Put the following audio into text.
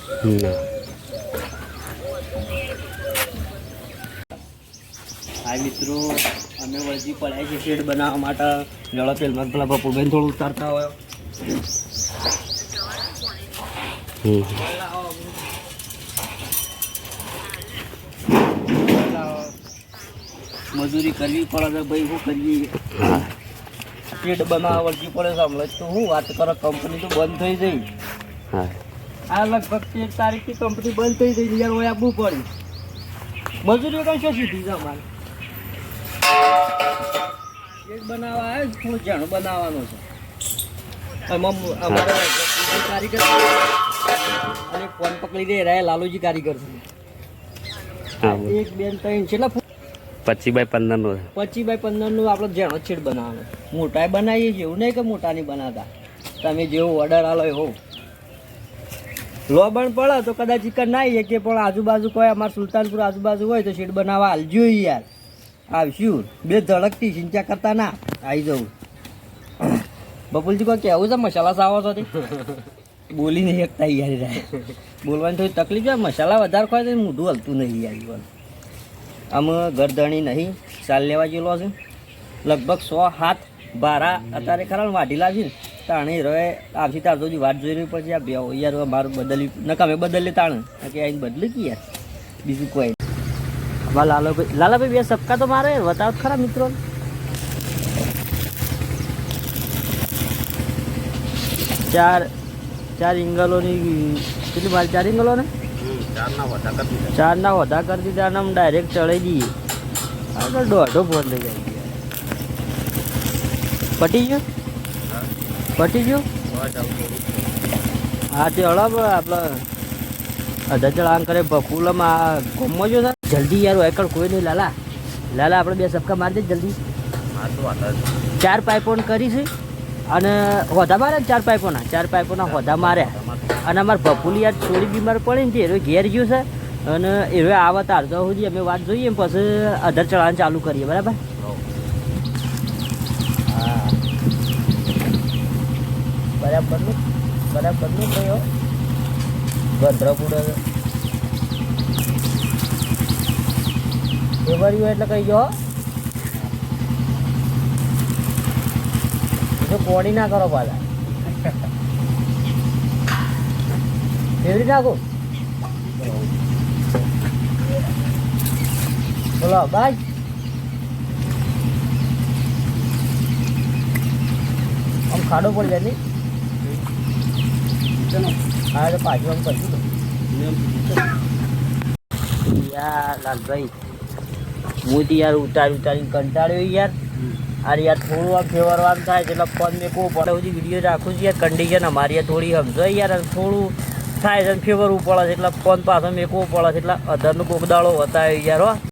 હા મિત્રો, અમે વળજી પડ્યા છીએ શેડ બનાવવા માટે. જળો પેલમાં પેલા બપોરભાઈ થોડું ઉતારતા હોય. મજૂરી કરવી પડે ભાઈ, શું કરીએ? શેડ બનાવવા વળજી પડે છે. હમણાં તો હું વાત કરો, કંપની તો બંધ થઈ જઈ. આ લગભગ 13 તારીખથી કંપની બંધ થઈ જઈ. યાર હોય આપવું પડે. મજૂરી કઈ શું સીધી છે અમારે? શેડ બનાવવા આવે થોડું જાણું બનાવવાનું છે. અમારે કારીગર અને ફોન પકડી દે રહ્યા લાલુજી કારીગર છે. 1 2 3 કેટલા 25x15 નો 25x15 નું આપણે જાણો શેડ બનાવવાનો. મોટા બનાવીએ છીએ, એવું નહીં કે મોટા નહીં બનાવતા. તમે જેવો ઓર્ડર આલો એવો લોબણ પડે તો કદાચ ચિકન ના આવીએ કે, પણ આજુબાજુ કોઈ અમારે સુલતાનપુર આજુબાજુ હોય તો શેડ બનાવવા હાલજો યાર. આવશું બે ધડકથી સિંચા કરતા ના આવી જવું. બપુલજી કોઈ કહેવું છે મસાલા સાવો છો? બોલી નહીં શકતા યાર. બોલવાની થોડી તકલીફ છે. મસાલા વધારે ખોય તો મોઢું હલતું નહીં યાર. આમ ગરદણી નહીં ચાલ લેવા જેલો છે. લગભગ 100 બારા અત્યારે ખરા વાઢી લાવશે ને તાણે રહે આવશે. તાર તો વાત જોઈ રહી પછી આ બે યાર મારું બદલી નકામે બદલે તાણે કે આઈને બદલી કે યાર બીજું કોઈ. લાલાભાઈ બે સબકા તો મારે બતાવ ખરા મિત્રો. ચાર ઇંગલોની કેટલી મારી 4 ઇંગલો ને 4 ના વધા કરી દીધા ને આમ ડાયરેક્ટ ચડાઈ દઈએ. આગળ 1.5 ફોન લઈ જાય. પટી ગયું હા તે હળબ આપણે અધા ચડાણ કરે બપુલામાં ગમો જો જલ્દી યાર એકડ કોઈ નહીં. લાલા આપણે બે સબકા મારી દે જલ્દી. 4 પાઇપોન કરી છે અને હોધા મારે ને 4 પાઇપોના હોધા માર્યા. અને અમારે બપુલી યાર થોડી બીમાર પડી ને તે ઘેર ગયું છે અને એ આવા તાર તો સુધી અમે વાત જોઈએ પછી અધર ચડાણ ચાલુ કરીએ. બરાબર? હા બરાબરનું કયો ગંધરાપુર ફેવરિયો એટલે કઈ ગયો તો કોણી ના કરો પાછા. ફેવરી નાખો બોલો બાય. આમ ખાડો પડી જાય નહીં. હા તો પાછું આમ કરશું યાર. લાલભાઈ હું તો યાર ઉતારીને કંટાળ્યો યાર. અરે યાર થોડું આમ ફેવરવાનું થાય એટલે ફોન મેં કહું પડે બધી વિડીયો રાખું છું યાર. કન્ડિશન અમારી યાર થોડી સમજાય યાર. અને થોડું થાય છે ફેવરવું પડે છે એટલે ફોન પાછો મેં કહું પડે છે એટલે અધરનું કોક દાડો હતા યાર. હો